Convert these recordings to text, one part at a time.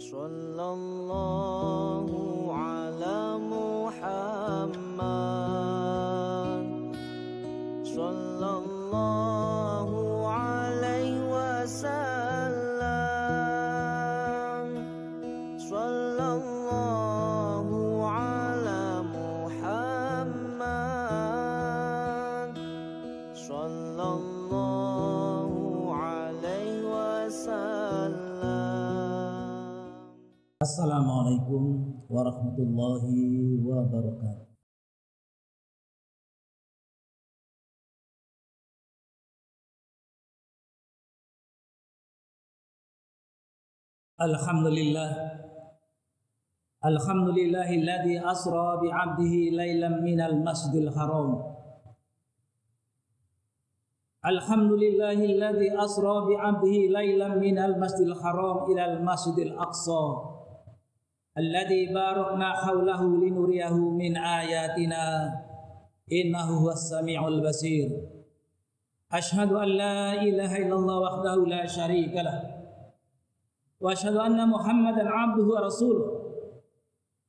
Sallallahu ala Muhammad, sallallahu alaihi wasallam, sallallahu ala Muhammad, sallallahu alaihi wasallam. Assalamualaikum warahmatullahi wabarakatuh. Alhamdulillahilladzi asra bi'abdihi lailan minal masjidil haram. Alhamdulillahilladzi asra bi'abdihi lailan minal masjidil haram ilal masjidil aqsa. Alladzi barakna haulahu linuriyahu min ayatina innahu huwas samiul basir. Asyhadu an la ilaha illallah wahdahu la syarikalah wa asyhadu anna Muhammadan abduhu wa rasuluh.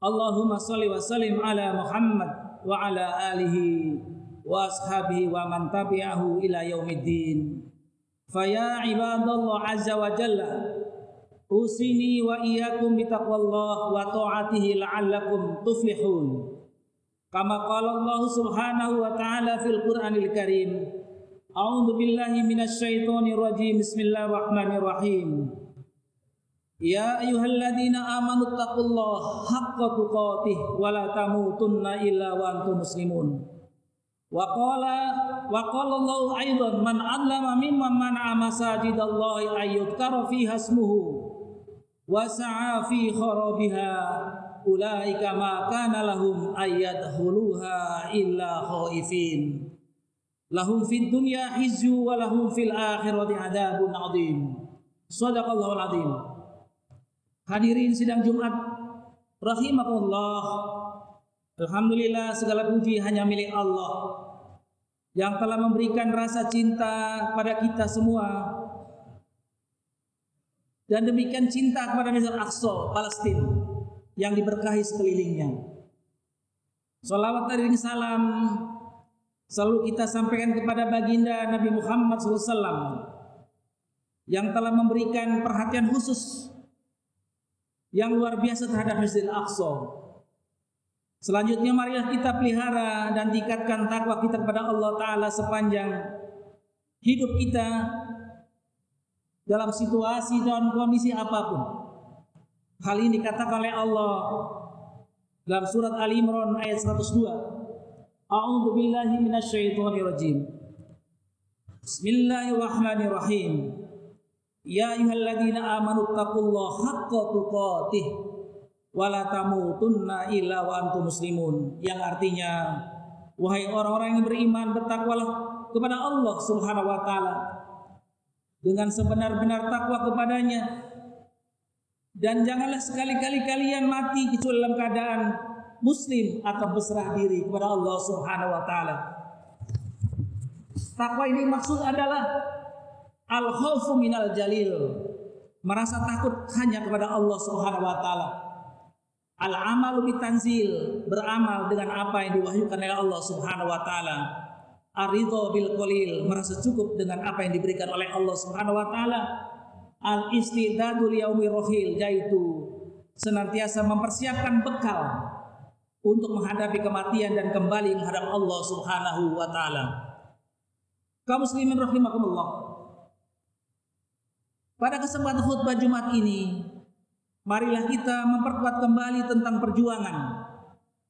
Allahumma shalli wa sallim ala Muhammad wa ala alihi wa ashabihi wa man tabi'ahu ila yaumiddin. Fa ya ibadallah azza wa jalla, usini wa iyyakum bitaqwallah wa ta'atihi la'allakum tuflihun. Kama qala Allah subhanahu wa ta'ala fil Qur'anil Karim. A'udzu billahi minasy syaithanir rajim. Bismillahirrahmanirrahim. Ya ayyuhalladzina amanu taqullaha haqqa tuqatih wa la tamutunna illa wa antum muslimun. Wa qala Allah aidan man 'allama mimman mana'a masajidallahi ayyudkara fiha ismuhu wa sa'a fi kharabiha ulaika ma kana lahum ayyadkhuluha illa khaifin lahum fid dunya khizyu wa lahum fil akhirati adzabun 'adzim. Shadaqallahul 'adzim. Hadirin sidang Jumat rahimakumullah. Alhamdulillah, segala puji hanya milik Allah yang telah memberikan rasa cinta pada kita semua. Dan demikian cinta kepada Masjid Al-Aqsa, Palestina yang diberkahi sekelilingnya. Salawat dan salam selalu kita sampaikan kepada baginda Nabi Muhammad SAW yang telah memberikan perhatian khusus yang luar biasa terhadap Masjid Al-Aqsa. Selanjutnya marilah kita pelihara dan tingkatkan takwa kita kepada Allah Ta'ala sepanjang hidup kita dalam situasi dan kondisi apapun. Hal ini dikatakan oleh Allah dalam surat Ali Imran ayat 102. A'udzu billahi minasyaitonir rajim. Bismillahirrahmanirrahim. Ya ayyuhalladzina amanu taqullaha haqqa tuqatih wa la tamutunna illa wa antum muslimun, yang artinya, wahai orang-orang yang beriman, bertakwalah kepada Allah Subhanahu wa taala dengan sebenar-benar takwa kepadanya, dan janganlah sekali-kali kalian mati kecuali dalam keadaan muslim atau berserah diri kepada Allah Subhanahu wa taala. Takwa ini maksud adalah al-khaufu minal jalil, merasa takut hanya kepada Allah Subhanahu wa taala. Al-amalu bitanzil, beramal dengan apa yang diwahyukan oleh Allah Subhanahu wa taala. Ar-ridha bil qalil, merasa cukup dengan apa yang diberikan oleh Allah Subhanahu wa taala. Al-istidadu li yaumir rahil, yaitu senantiasa mempersiapkan bekal untuk menghadapi kematian dan kembali menghadap Allah Subhanahu wa taala. Kaum muslimin rahimakumullah. Pada kesempatan khutbah Jumat ini, marilah kita memperkuat kembali tentang perjuangan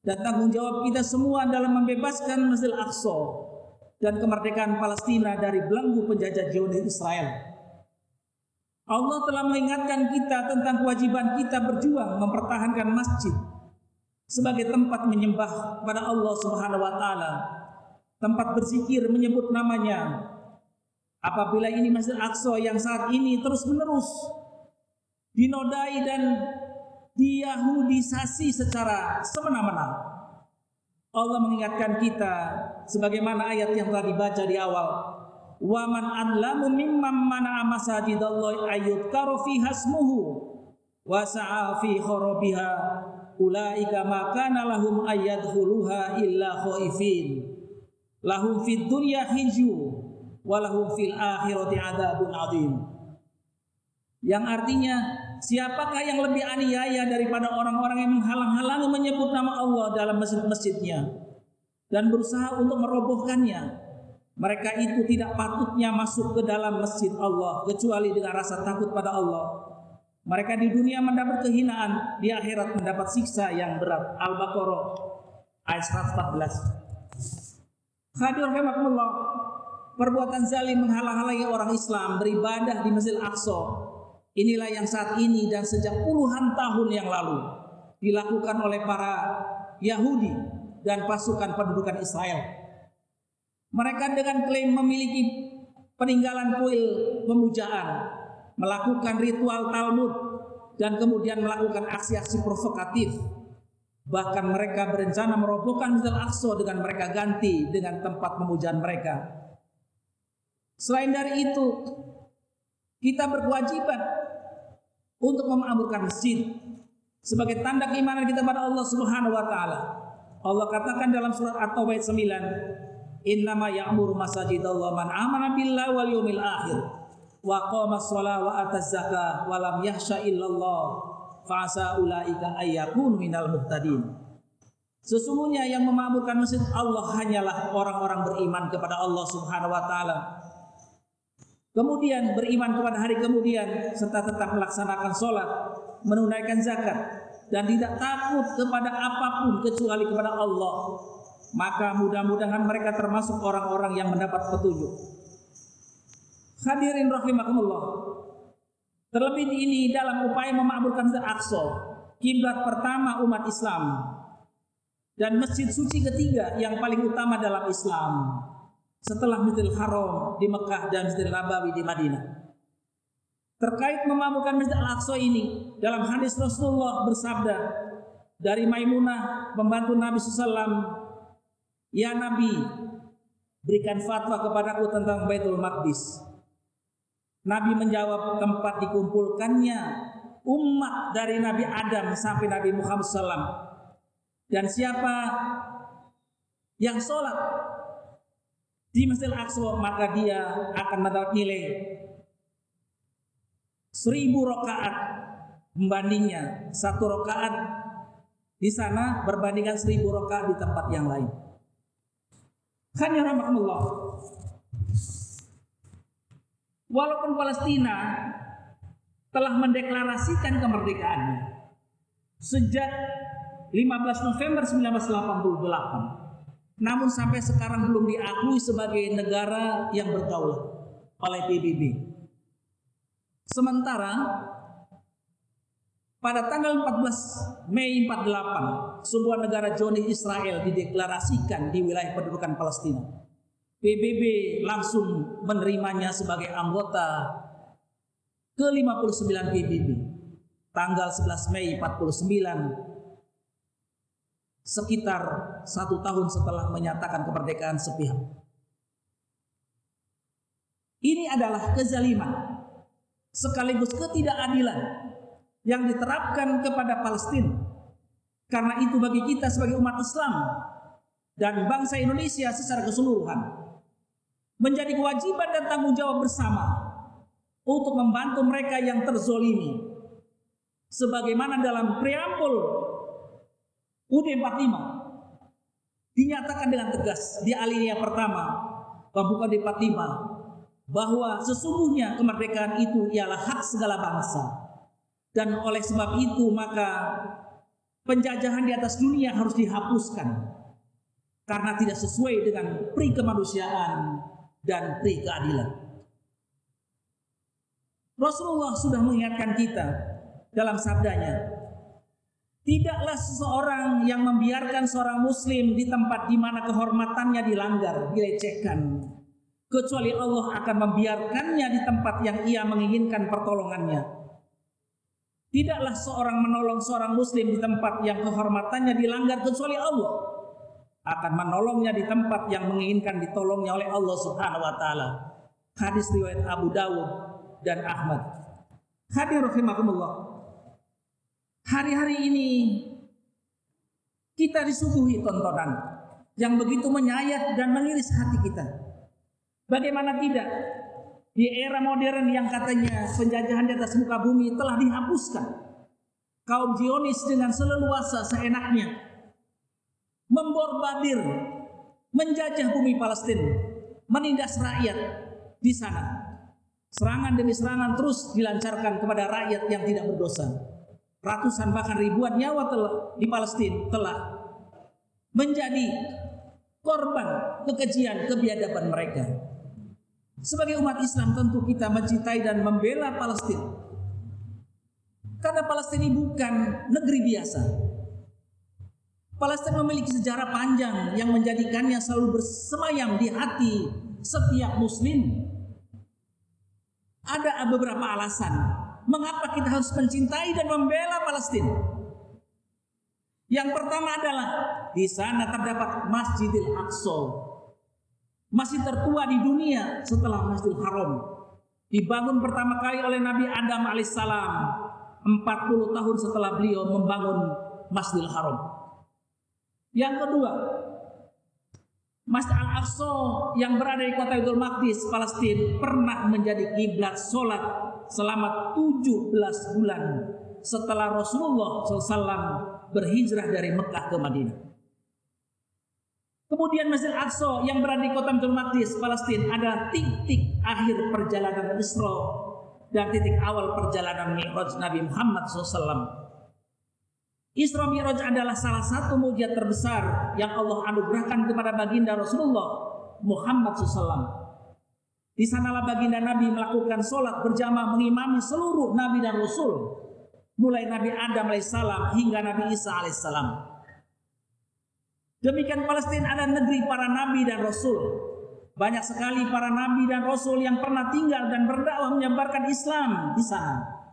dan tanggung jawab kita semua dalam membebaskan Masjid Al-Aqsa dan kemerdekaan Palestina dari belenggu penjajah Zionis Israel. Allah telah mengingatkan kita tentang kewajiban kita berjuang mempertahankan masjid sebagai tempat menyembah kepada Allah Subhanahu wa taala, tempat berzikir menyebut namanya. Apabila ini Masjid Al-Aqsa yang saat ini terus-menerus dinodai dan diyahudisasi secara semena-mena, Allah mengingatkan kita sebagaimana ayat yang telah dibaca di awal, wa man adlamu mimman mana'a masajidallahi ayyudkaru fiha ismuhu wa sa'a fi kharabiha ulaika ma kana lahum ayyadkhuluha illa khaifin lahum fid dunya khizyu wa lahum fil akhirati adzabun adzim. Yang artinya, siapakah yang lebih aniaya daripada orang-orang yang menghalang-halangi menyebut nama Allah dalam masjid-masjidnya dan berusaha untuk merobohkannya? Mereka itu tidak patutnya masuk ke dalam masjid Allah kecuali dengan rasa takut pada Allah. Mereka di dunia mendapat kehinaan, di akhirat mendapat siksa yang berat. Al-Baqarah ayat 114. Hadirin rahimakumullah, perbuatan zalim menghalang-halangi orang Islam beribadah di Masjidil Aqsa. Inilah yang saat ini dan sejak puluhan tahun yang lalu dilakukan oleh para Yahudi dan pasukan pendudukan Israel. Mereka dengan klaim memiliki peninggalan kuil pemujaan, melakukan ritual Talmud, dan kemudian melakukan aksi-aksi provokatif. Bahkan mereka berencana merobohkan Masjidil Aqsa dengan mereka ganti dengan tempat pemujaan mereka. Selain dari itu, kita berkewajiban untuk memakmurkan masjid sebagai tanda keimanan kita pada Allah Subhanahu wa taala. Allah katakan dalam surat At-Taubah ayat 9, "Innama ya'muru masajidallah man amana billahi wal yawmil akhir wa qama shalah wa ataz zakah wa lam yakhsha illallah fa asa ulaika ayyakunu minal muhtadin." Sesungguhnya yang memakmurkan masjid Allah hanyalah orang-orang beriman kepada Allah Subhanahu wa taala, kemudian beriman kepada hari kemudian, serta tetap melaksanakan sholat, menunaikan zakat, dan tidak takut kepada apapun kecuali kepada Allah. Maka mudah-mudahan mereka termasuk orang-orang yang mendapat petunjuk. Hadirin rahimakumullah, terlebih ini dalam upaya memakmurkan Masjid Aqsa, kiblat pertama umat Islam dan masjid suci ketiga yang paling utama dalam Islam setelah Masjidil Haram di Mekah dan Masjidil Nabawi di Madinah. Terkait memakmurkan Masjid Al-Aqsa ini, dalam hadis Rasulullah bersabda dari Maimunah, pembantu Nabi SAW, "Ya Nabi, berikan fatwa kepadaku tentang Baitul Maqdis." Nabi menjawab, tempat dikumpulkannya umat dari Nabi Adam sampai Nabi Muhammad SAW. Dan siapa yang sholat di Masjid Al-Aqsa, maka dia akan mendapat nilai 1000 rakaat, membandingnya 1 rakaat di sana berbandingkan 1000 rakaat di tempat yang lain. Hanya rahmatullah. Walaupun Palestina telah mendeklarasikan kemerdekaannya sejak 15 November 1988, namun sampai sekarang belum diakui sebagai negara yang berdaulat oleh PBB. Sementara pada tanggal 14 Mei 48, sebuah negara Zionis Israel dideklarasikan di wilayah pendudukan Palestina. PBB langsung menerimanya sebagai anggota ke-59 PBB. Tanggal 11 Mei 49, sekitar 1 tahun setelah menyatakan kemerdekaan sepihak. Ini adalah kezaliman sekaligus ketidakadilan yang diterapkan kepada Palestina. Karena itu bagi kita sebagai umat Islam dan bangsa Indonesia secara keseluruhan menjadi kewajiban dan tanggung jawab bersama untuk membantu mereka yang terzolimi. Sebagaimana dalam preambul UUD 45 dinyatakan dengan tegas di alinea pertama pembukaan UUD 45 bahwa sesungguhnya kemerdekaan itu ialah hak segala bangsa, dan oleh sebab itu maka penjajahan di atas dunia harus dihapuskan karena tidak sesuai dengan pri kemanusiaan dan pri keadilan. Rasulullah sudah mengingatkan kita dalam sabdanya, tidaklah seseorang yang membiarkan seorang muslim di tempat di mana kehormatannya dilanggar, dilecehkan, kecuali Allah akan membiarkannya di tempat yang ia menginginkan pertolongannya. Tidaklah seorang menolong seorang muslim di tempat yang kehormatannya dilanggar, kecuali Allah akan menolongnya di tempat yang menginginkan ditolongnya oleh Allah Subhanahu wa taala. Hadis riwayat Abu Dawud dan Ahmad. Hadirin rahimakumullah. Hari-hari ini kita disuguhi tontonan yang begitu menyayat dan mengiris hati kita. Bagaimana tidak? Di era modern yang katanya penjajahan di atas muka bumi telah dihapuskan, kaum Zionis dengan seleluasa seenaknya memborbardir, menjajah bumi Palestina, menindas rakyat di sana. Serangan demi serangan terus dilancarkan kepada rakyat yang tidak berdosa. Ratusan bahkan ribuan nyawa di Palestina telah menjadi korban kekejian kebiadaban mereka. Sebagai umat Islam tentu kita mencintai dan membela Palestina. Karena Palestina bukan negeri biasa. Palestina memiliki sejarah panjang yang menjadikannya selalu bersemayam di hati setiap muslim. Ada beberapa alasan mengapa kita harus mencintai dan membela Palestina. Yang pertama adalah di sana terdapat Masjidil Aqsa, masjid tertua di dunia setelah Masjidil Haram. Dibangun pertama kali oleh Nabi Adam alaihissalam 40 tahun setelah beliau membangun Masjidil Haram. Yang kedua, Masjid Al-Aqsa yang berada di kota Baitul Maqdis, Palestina, pernah menjadi kiblat sholat selama 17 bulan setelah Rasulullah SAW berhijrah dari Mekah ke Madinah. Kemudian Masjid Al-Aqsa yang berada di kota Baitul Maqdis, Palestina, adalah titik akhir perjalanan Isra dan titik awal perjalanan Mi'raj Nabi Muhammad SAW. Isra Mi'raj adalah salah satu mukjizat terbesar yang Allah anugerahkan kepada baginda Rasulullah Muhammad SAW. Di sanalah baginda Nabi melakukan sholat berjamaah mengimami seluruh Nabi dan Rasul, mulai Nabi Adam alaihissalam hingga Nabi Isa alaihissalam. Demikian Palestina adalah negeri para Nabi dan Rasul. Banyak sekali para Nabi dan Rasul yang pernah tinggal dan berdakwah menyebarkan Islam di sana.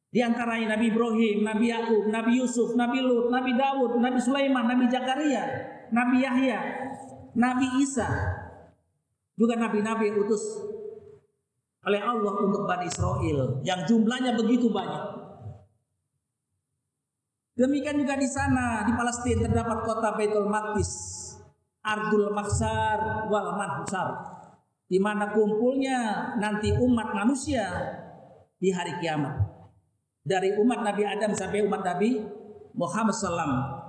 Di antaranya Nabi Ibrahim, Nabi Yakub, Nabi Yusuf, Nabi Lut, Nabi Dawud, Nabi Sulaiman, Nabi Zakaria, Nabi Yahya, Nabi Isa, juga nabi-nabi utus oleh Allah untuk Bani Israel yang jumlahnya begitu banyak. Demikian juga di sana di Palestina terdapat kota Baitul Maqdis, Ardul Mahsyar wal Manhusar, di mana kumpulnya nanti umat manusia di hari kiamat. Dari umat Nabi Adam sampai umat Nabi Muhammad SAW.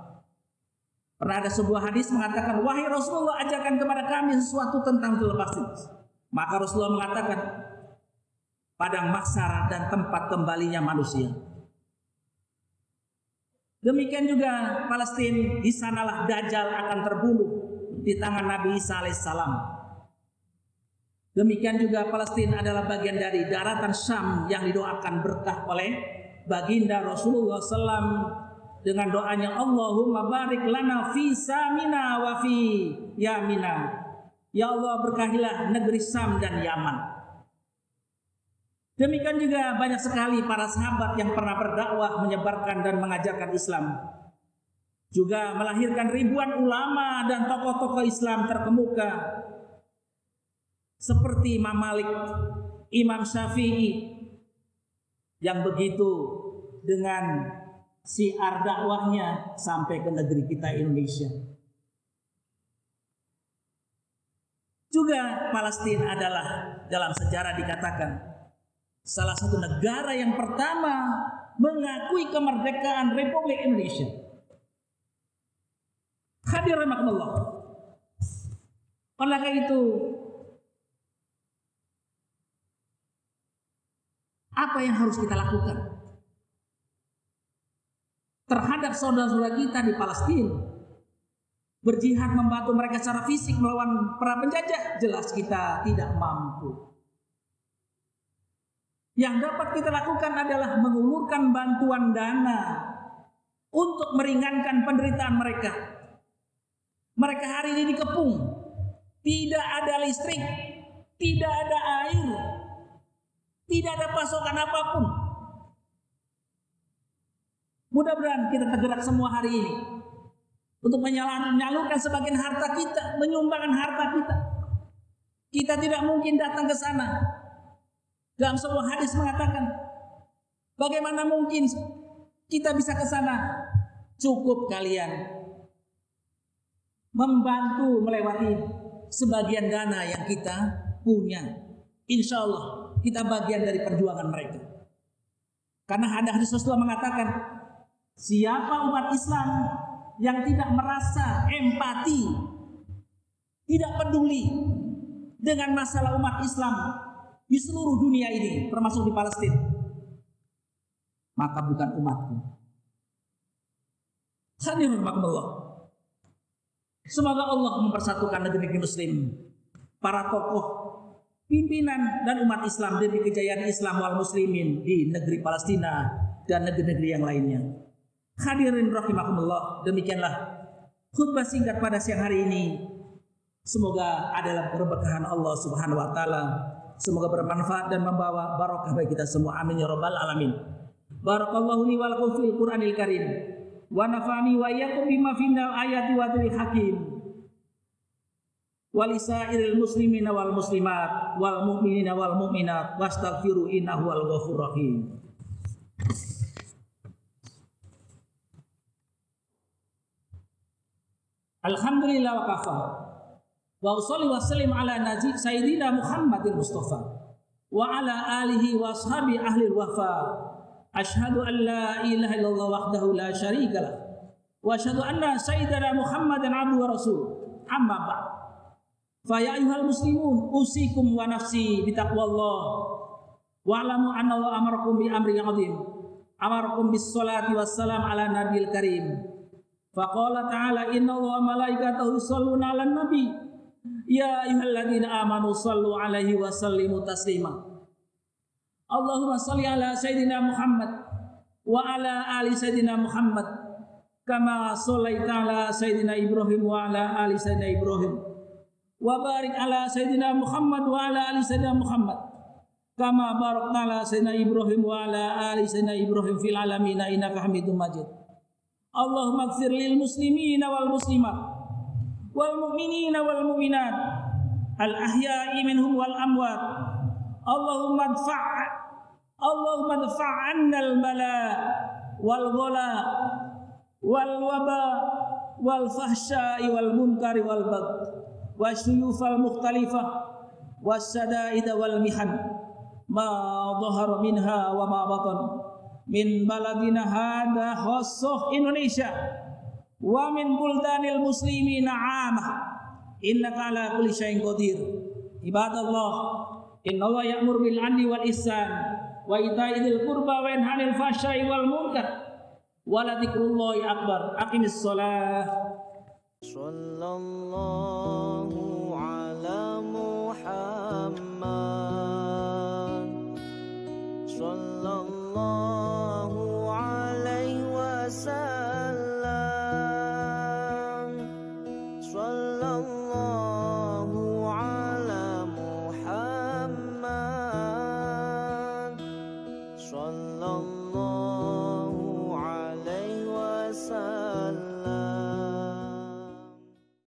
Pernah ada sebuah hadis mengatakan, wahai Rasulullah, ajarkan kepada kami sesuatu tentang Baitul Maqdis. Maka Rasulullah mengatakan, padang mahsyar dan tempat kembalinya manusia. Demikian juga Palestina, di sanalah Dajjal akan terbunuh di tangan Nabi Isa alaihissalam. Demikian juga Palestina adalah bagian dari daratan Syam yang didoakan berkah oleh baginda Rasulullah SAW dengan doanya, Allahumma barik lana fi Samina wa fi Yamina. Ya Allah, berkahilah negeri Sam dan Yaman. Demikian juga banyak sekali para sahabat yang pernah berdakwah, menyebarkan dan mengajarkan Islam. Juga melahirkan ribuan ulama dan tokoh-tokoh Islam terkemuka seperti Imam Malik, Imam Syafi'i, yang begitu dengan siar dakwahnya sampai ke negeri kita Indonesia. Juga Palestina adalah dalam sejarah dikatakan salah satu negara yang pertama mengakui kemerdekaan Republik Indonesia. Hadirin rahimakumullah. Oleh karena itu, apa yang harus kita lakukan terhadap saudara-saudara kita di Palestina? Berjihad membantu mereka secara fisik melawan para penjajah? Jelas kita tidak mampu. Yang dapat kita lakukan adalah mengulurkan bantuan dana untuk meringankan penderitaan mereka. Mereka hari ini dikepung, tidak ada listrik, tidak ada air, tidak ada pasokan apapun. Mudah-mudahan kita tergerak semua hari ini untuk menyalurkan sebagian harta kita, menyumbangkan harta kita. Kita tidak mungkin datang ke sana. Dalam sebuah hadis mengatakan, Bagaimana mungkin kita bisa ke sana? Cukup kalian membantu melewati sebagian dana yang kita punya. Insya Allah kita bagian dari perjuangan mereka. Karena ada hadis Rasulullah mengatakan, siapa umat Islam yang tidak merasa empati, tidak peduli dengan masalah umat Islam di seluruh dunia ini, termasuk di Palestina, maka bukan umatku. Hadirun rahimakumullah. Semoga Allah mempersatukan negeri Muslim, para tokoh, pimpinan dan umat Islam demi kejayaan Islam wal muslimin di negeri Palestina dan negeri-negeri yang lainnya. Hadirin rahimakumullah, demikianlah khutbah singkat pada siang hari ini. Semoga adalah keberkahan Allah Subhanahu wa taala. Semoga bermanfaat dan membawa barokah bagi kita semua. Amin ya rabbal alamin. Barakallahu li wa lakum fil Qur'anil Karim. Wa nafa'ani wa iyyakum bima finnal ayati wa dzil hakim. Wa lisairil muslimina wal muslimat wal mu'minina wal mu'minat wastaghfiru innahu wal ghafurur rahim. Alhamdulillah wa kafa. Wa usolli wa sallim ala nabi Sayyidina Muhammadin Mustafa wa ala alihi wa ashabi ahli wafa. Asyhadu an la ilaha illallah wahdahu la syarika lah wa asyhadu anna sayyidana Muhammadan abduhu wa rasul. Amma ba'd. Fa ya ayyuhal muslimun usikum wa nafsi bi taqwallah wa alamu anna Allah amarakum bi amrin 'azim. Amarakum bis salati wassalam ala nabiyil karim. Faqala ta'ala inna Allaha wa malaikatahu yusholluna 'alan nabi ya ayyuhalladzina amanu shallu 'alaihi wa sallimu taslima. Allahumma shalli ala sayyidina Muhammad wa ala ali sayyidina Muhammad kama shallaita ala sayyidina Ibrahim wa ala ali sayyidina Ibrahim wa barik ala sayyidina Muhammad wa ala ali sayyidina Muhammad kama barakta ala sayyidina Ibrahim wa ala ali sayyidina Ibrahim fil alamin innaka Hamidum Majid. Allahumma ighfir lil muslimina wal muslimat wal mu'minina wal mu'minat al ahya'i minhum wal amwat. Allahumma dfa' 'anna al bala wal ghala wal waba wal fahsya'i wal munkari wal bagh wasyuyufal mukhtalifah wasyada'id wal mihan ma dhahara minha wa ma batan min baladina hadha khassah Indonesia wa min buldanil muslimina 'amah innaka ala kulli syai'in qadir. Ibadallah, innallaha ya'muru bil 'adli wal ihsan wa ita'i dzil qurba wa yanha 'anil fahsya'i wal munkar wa la dzikrullahi akbar. Aqimis shalah. Sallallahu